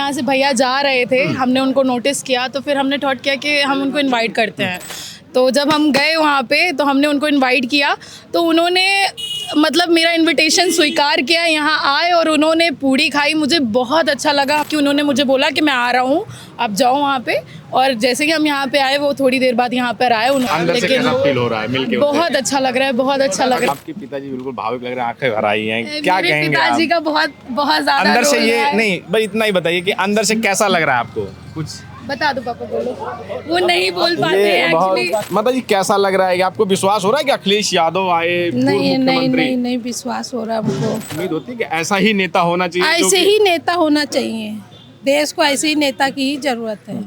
यहाँ से भैया जा रहे थे, हमने उनको नोटिस किया तो फिर हमने थॉट किया कि हम उनको इनवाइट करते हैं। तो जब हम गए वहाँ पे तो हमने उनको इनवाइट किया तो उन्होंने मतलब मेरा इनविटेशन स्वीकार किया, यहाँ आए और उन्होंने पूड़ी खाई। मुझे बहुत अच्छा लगा कि उन्होंने मुझे बोला कि मैं आ रहा हूँ, आप जाओ वहाँ पे। और जैसे कि हम यहाँ पे आए वो थोड़ी देर बाद यहाँ पर आए। अंदर से कैसा फील हो रहा है मिलके? बहुत अच्छा लग रहा है, बहुत अच्छा लग रहा है। आपके पिताजी बिल्कुल भावुक लग रहे हैं, आंखें भर आई हैं, क्या मेरे कहेंगे पिताजी आप? का बहुत बहुत ज्यादा अंदर से रोल ये रहा है। नहीं, बस इतना ही बताइए कि अंदर से कैसा लग रहा है आपको कुछ? बता दो पापा, बोलो। वो नहीं बोल पाते ये हैं एक्चुअली। बहुत मतलब जी कैसा लग रहा है कि आपको विश्वास हो रहा है कि अखिलेश यादव आए पूर्व नहीं मुख्यमंत्री? नहीं विश्वास हो रहा हमको। उम्मीद होती है कि ऐसा ही नेता होना चाहिए जो ऐसे कि- ही नेता होना चाहिए, देश को ऐसे ही नेता की ही जरूरत है।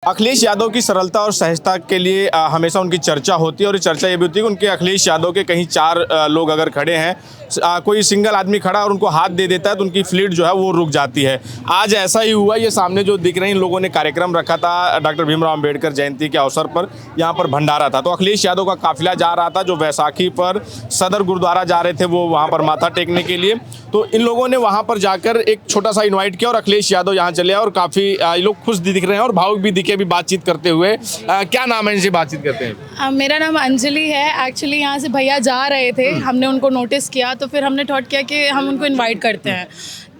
अखिलेश यादव की सरलता और सहजता के लिए हमेशा उनकी चर्चा होती है और ये चर्चा ये भी होती है कि उनके अखिलेश यादव के कहीं चार लोग अगर खड़े हैं, कोई सिंगल आदमी खड़ा और उनको हाथ दे देता है तो उनकी फ्लीट जो है वो रुक जाती है। आज ऐसा ही हुआ। ये सामने जो दिख रहे हैं इन लोगों ने कार्यक्रम रखा था डॉक्टर भीमराव अंबेडकर जयंती के अवसर पर, यहाँ पर भंडारा था। तो अखिलेश यादव का काफिला जा रहा था जो वैसाखी पर सदर गुरुद्वारा जा रहे थे, वो वहाँ पर माथा टेकने के लिए। तो इन लोगों ने वहाँ पर जाकर एक छोटा सा इन्वाइट किया और अखिलेश यादव यहाँ चले आए और काफ़ी ये लोग खुश दिख रहे हैं और भावुक भी दिखे अभी बातचीत करते हुए। क्या नाम है इनसे बातचीत करते हैं? मेरा नाम अंजलि है। एक्चुअली यहाँ से भैया जा रहे थे, हमने उनको नोटिस किया तो फिर हमने थॉट किया कि हम उनको इनवाइट करते हैं।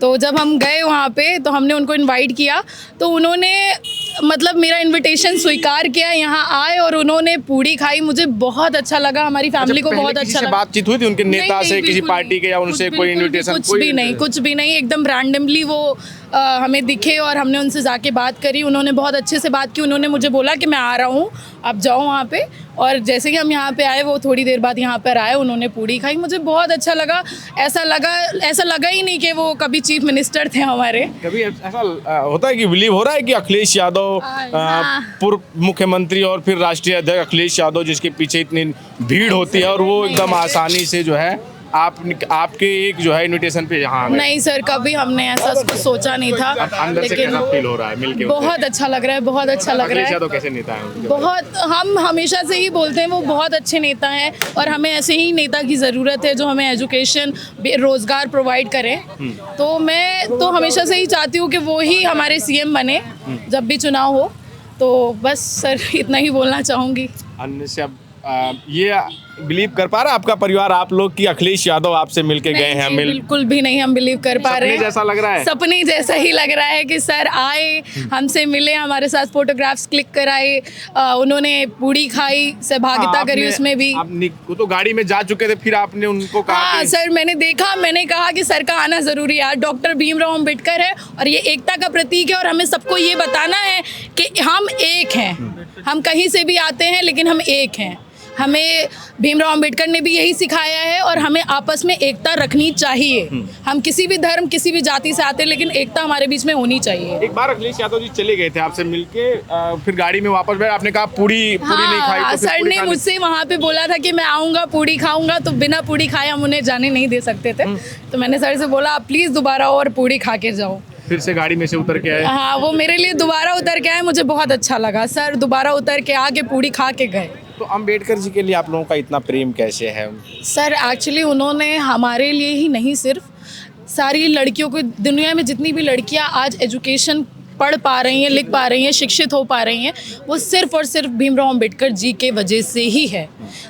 तो जब हम गए वहाँ पे तो हमने उनको इनवाइट किया तो उन्होंने मतलब मेरा इनविटेशन स्वीकार किया, यहाँ आए और उन्होंने पूड़ी खाई। मुझे बहुत अच्छा लगा, हमारी फैमिली को बहुत अच्छा लगा। बातचीत हुई थी उनके नेता से, किसी बिल्कुल पार्टी के या उनसे कोई इनविटेशन? कुछ भी नहीं, एकदम रैंडमली वो हमें दिखे और हमने उनसे जाके बात करी। उन्होंने बहुत अच्छे से बात की। उन्होंने मुझे बोला कि मैं आ रहा हूँ, आप जाओ वहाँ पे। और जैसे कि हम यहाँ पे आए वो थोड़ी देर बाद यहाँ पर आए, उन्होंने पूड़ी खाई। मुझे बहुत अच्छा लगा। ऐसा लगा ही नहीं कि वो कभी चीफ मिनिस्टर थे हमारे। कभी ऐसा होता है कि बिलीव हो रहा है कि अखिलेश यादव पूर्व मुख्यमंत्री और फिर राष्ट्रीय अध्यक्ष अखिलेश यादव, जिसके पीछे इतनी भीड़ होती है और वो एकदम आसानी से जो है आपके एक जो है इनविटेशन पे यहाँ नहीं सर, कभी हमने ऐसा सोचा नहीं था। अंदर से कैसा फील हो रहा है मिलके? बहुत अच्छा लग रहा है, बहुत अच्छा लग रहा है। तो कैसे नेता है? बहुत, हम हमेशा से ही बोलते हैं वो बहुत अच्छे नेता हैं और हमें ऐसे ही नेता की ज़रूरत है जो हमें एजुकेशन, रोज़गार प्रोवाइड करें। तो मैं तो हमेशा से ही चाहती हूँ कि वो ही हमारे सीएम बने जब भी चुनाव हो। तो बस सर इतना ही बोलना चाहूँगी। अन्य से अब ये बिलीव कर पा रहा है आपका परिवार, आप लोग, कि अखिलेश यादव आपसे मिलके गए हैं? बिल्कुल भी नहीं हम बिलीव कर पा रहे हैं। सपने जैसा लग रहा है? सपने जैसा ही लग रहा है कि सर आए, हमसे मिले, हमारे साथ फोटोग्राफ्स क्लिक कराए, उन्होंने पूड़ी खाई, सहभागिता करी उसमें भी। वो तो गाड़ी में जा चुके थे, फिर आपने उनको कहा? हाँ सर, मैंने कहा कि सर का आना जरूरी है। डॉक्टर भीमराव अंबेडकर है और ये एकता का प्रतीक है और हमें सबको ये बताना है कि हम एक हैं। हम कहीं से भी आते हैं लेकिन हम एक हैं। हमें भीमराव अंबेडकर ने भी यही सिखाया है और हमें आपस में एकता रखनी चाहिए। हम किसी भी धर्म, किसी भी जाति से आते हैं लेकिन एकता हमारे बीच में होनी चाहिए। एक बार अखिलेश यादव जी चले गए थे आपसे मिलके, फिर गाड़ी में वापस बैठे, आपने कहा पूड़ी नहीं खाई तो फिर सर ने मुझसे वहाँ पे बोला था कि मैं आऊँगा, पूड़ी खाऊंगा, तो बिना पूड़ी खाए हम उन्हें जाने नहीं दे सकते थे। तो मैंने सर से बोला आप प्लीज़ दोबारा और पूड़ी खा के जाओ। फिर से गाड़ी में से उतर के आए? हाँ, वो मेरे लिए दोबारा उतर के आए। मुझे बहुत अच्छा लगा सर, दोबारा उतर के आके पूड़ी खा के गए। तो अंबेडकर जी के लिए आप लोगों का इतना प्रेम कैसे है? सर एक्चुअली उन्होंने हमारे लिए ही नहीं, सिर्फ सारी लड़कियों को, दुनिया में जितनी भी लड़कियां आज एजुकेशन पढ़ पा रही हैं, लिख पा रही हैं, शिक्षित हो पा रही हैं, वो सिर्फ और सिर्फ भीमराव अंबेडकर जी के वजह से ही है।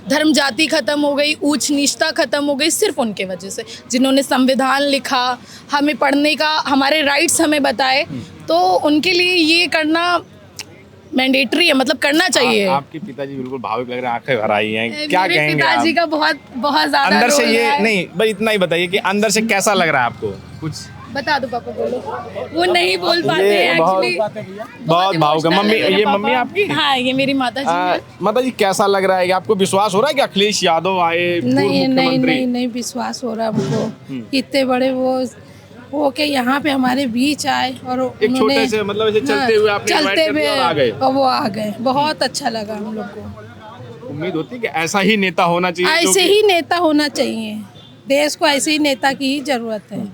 धर्म जाति खत्म हो गई, ऊंच नीचता खत्म हो गई, सिर्फ उनके वजह से, जिन्होंने संविधान लिखा, हमें पढ़ने का, हमारे राइट्स हमें बताए। तो उनके लिए ये करना मैंडेटरी है, मतलब करना चाहिए। आपके पिताजी बिल्कुल भावुक लग रहे हैं, आंखें भर आई हैं, क्या कहेंगे? मेरे पिताजी का बहुत बहुत ज्यादा अंदर से रोल ये रहा है। नहीं, बस इतना ही बताइए कि अंदर से कैसा लग रहा है आपको कुछ? बता दो पापा, बोलो। वो नहीं बोल पाते हैं एक्चुअली। बहुत भावुक है। मम्मी, ये मम्मी आपकी? हाँ, ये मेरी माता जी है। माता जी कैसा लग रहा है कि आपको विश्वास हो रहा है कि अखिलेश यादव आए पूर्व मुख्यमंत्री? नहीं विश्वास हो रहा हमको। इतने बड़े वो के यहाँ पे हमारे बीच आए और एक छोटे से मतलब ऐसे चलते हुए आपने चलते हुए आ गए और वो आ गए। बहुत अच्छा लगा हम लोग को। उम्मीद होती है कि ऐसा ही नेता होना चाहिए, ऐसे ही नेता होना चाहिए, देश को ऐसे ही नेता की ही जरूरत है।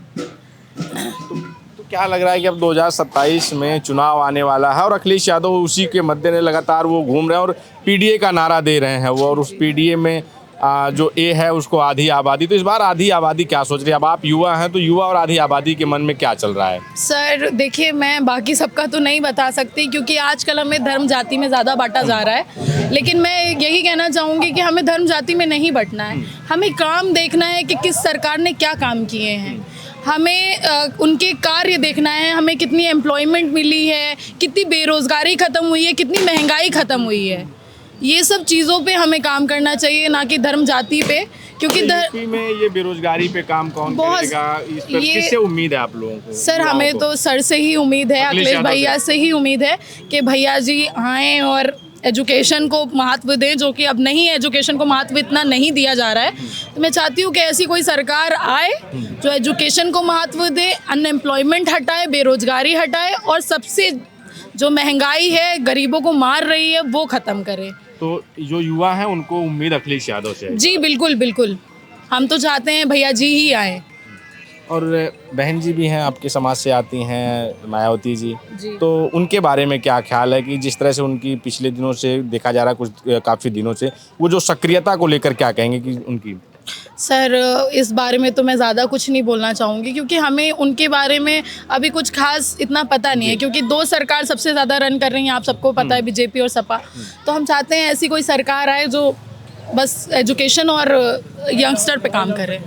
तो क्या लग रहा है कि अब 2027 में चुनाव आने वाला है और अखिलेश यादव उसी के मद्देनजर लगातार वो घूम रहे हैं और पीडीए का नारा दे रहे हैं वो, और उस पीडीए में जो ए है उसको आधी आबादी, तो इस बार आधी आबादी क्या सोच रही है? अब आप युवा हैं तो युवा और आधी आबादी के मन में क्या चल रहा है? सर देखिए, मैं बाकी सबका तो नहीं बता सकती क्योंकि आजकल हमें धर्म जाति में ज़्यादा बांटा जा रहा है, लेकिन मैं यही कहना चाहूँगी कि हमें धर्म जाति में नहीं बंटना है। हमें काम देखना है कि किस सरकार ने क्या काम किए हैं, हमें उनके कार्य देखना है, हमें कितनी एम्प्लॉयमेंट मिली है, कितनी बेरोज़गारी ख़त्म हुई है, कितनी महंगाई ख़त्म हुई है। ये सब चीज़ों पे हमें काम करना चाहिए, ना कि धर्म जाति पे, क्योंकि यूपी में ये बेरोजगारी पे काम कौन करेगा? इस पर किससे उम्मीद है आप लोगों को? सर हमें तो सर से ही उम्मीद है, अखिलेश भैया से ही उम्मीद है कि भैया जी आएँ और एजुकेशन को महत्व दें, जो कि अब नहीं, एजुकेशन को महत्व इतना नहीं दिया जा रहा है। तो मैं चाहती हूँ कि ऐसी कोई सरकार आए जो एजुकेशन को महत्व दे, अनएम्प्लॉयमेंट हटाए, बेरोजगारी हटाए और सबसे जो महंगाई है, गरीबों को मार रही है, वो ख़त्म करे। तो जो युवा हैं उनको उम्मीद अखिलेश यादव से है? जी बिल्कुल बिल्कुल, हम तो चाहते हैं भैया जी ही आए। और बहन जी भी हैं, आपके समाज से आती हैं, मायावती जी, जी। तो उनके बारे में क्या ख्याल है कि जिस तरह से उनकी पिछले दिनों से देखा जा रहा है, कुछ काफ़ी दिनों से, वो जो सक्रियता को लेकर क्या कहेंगे कि उनकी? सर इस बारे में तो मैं ज़्यादा कुछ नहीं बोलना चाहूँगी क्योंकि हमें उनके बारे में अभी कुछ खास इतना पता नहीं है, क्योंकि दो सरकार सबसे ज़्यादा रन कर रही हैं, आप सबको पता है, बीजेपी और सपा। तो हम चाहते हैं ऐसी कोई सरकार आए जो बस एजुकेशन और यंगस्टर पे काम करे।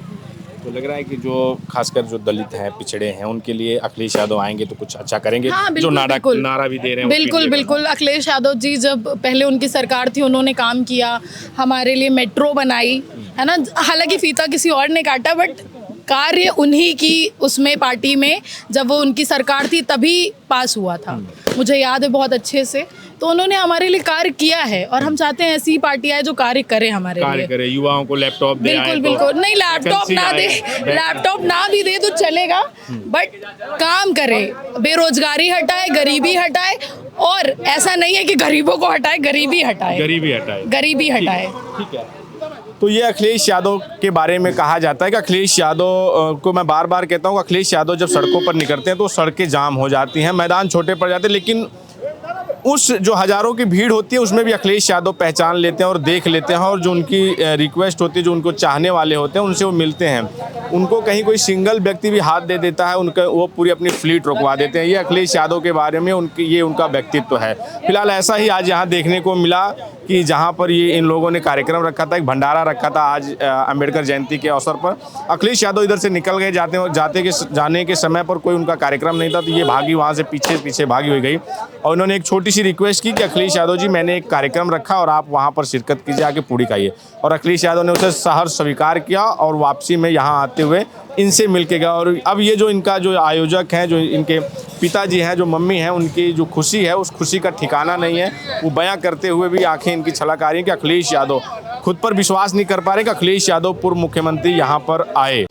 तो लग रहा है कि जो खासकर जो दलित हैं, पिछड़े हैं, उनके लिए अखिलेश यादव आएंगे तो कुछ अच्छा करेंगे। हाँ, जो बिल्कुल, बिल्कुल। नारा भी दे रहे हैं बिल्कुल बिल्कुल, अखिलेश यादव जी जब पहले उनकी सरकार थी, उन्होंने काम किया, हमारे लिए मेट्रो बनाई है ना, हालांकि फीता किसी और ने काटा, बट कार्य उन्हीं की उसमें पार्टी में जब वो उनकी सरकार थी तभी पास हुआ था, मुझे याद है बहुत अच्छे से। तो उन्होंने हमारे लिए कार्य किया है और हम चाहते हैं ऐसी पार्टी आए जो कार्य करे हमारे लिए। करे, युवाओं को लैपटॉप दे, बिल्कुल बिल्कुल, नहीं लैपटॉप ना दे, लैपटॉप ना भी दे तो चलेगा, बट काम करे, बेरोजगारी हटाए, गरीबी हटाए, और ऐसा नहीं है कि गरीबों को हटाए, गरीबी हटाए, गरीबी हटाए। ठीक है। तो ये अखिलेश यादव के बारे में कहा जाता है कि अखिलेश यादव को मैं बार बार कहता हूँ, अखिलेश यादव जब सड़कों पर निकलते हैं तो सड़कें जाम हो जाती हैं, मैदान छोटे पड़ जाते हैं, लेकिन उस जो हज़ारों की भीड़ होती है उसमें भी अखिलेश यादव पहचान लेते हैं और देख लेते हैं, और जो उनकी रिक्वेस्ट होती है, जो उनको चाहने वाले होते हैं, उनसे वो मिलते हैं। उनको कहीं कोई सिंगल व्यक्ति भी हाथ दे देता है, उनका वो पूरी अपनी फ्लीट रुकवा देते हैं। ये अखिलेश यादव के बारे में ये उनका व्यक्तित्व है। फिलहाल ऐसा ही आज यहाँ देखने को मिला कि जहाँ पर ये इन लोगों ने कार्यक्रम रखा था, एक भंडारा रखा था आज अंबेडकर जयंती के अवसर पर। अखिलेश यादव इधर से निकल गए, जाने के समय पर कोई उनका कार्यक्रम नहीं था, तो ये भागी वहाँ से पीछे भागी हुई गई, और उन्होंने एक छोटी सी रिक्वेस्ट की कि अखिलेश यादव जी, मैंने एक कार्यक्रम रखा और आप वहाँ पर शिरकत कीजिए, आके पूरी खाइए। और अखिलेश यादव ने उसे सहर्ष स्वीकार किया और वापसी में यहाँ आते हुए इनसे मिल के गया। और अब ये जो इनका जो आयोजक हैं, जो इनके पिताजी हैं, जो मम्मी हैं, उनकी जो खुशी है, उस खुशी का ठिकाना नहीं है। वो बयां करते हुए भी आंखें इनकी छलक आ रही हैं कि अखिलेश यादव खुद पर विश्वास नहीं कर पा रहे कि अखिलेश यादव पूर्व मुख्यमंत्री यहाँ पर आए।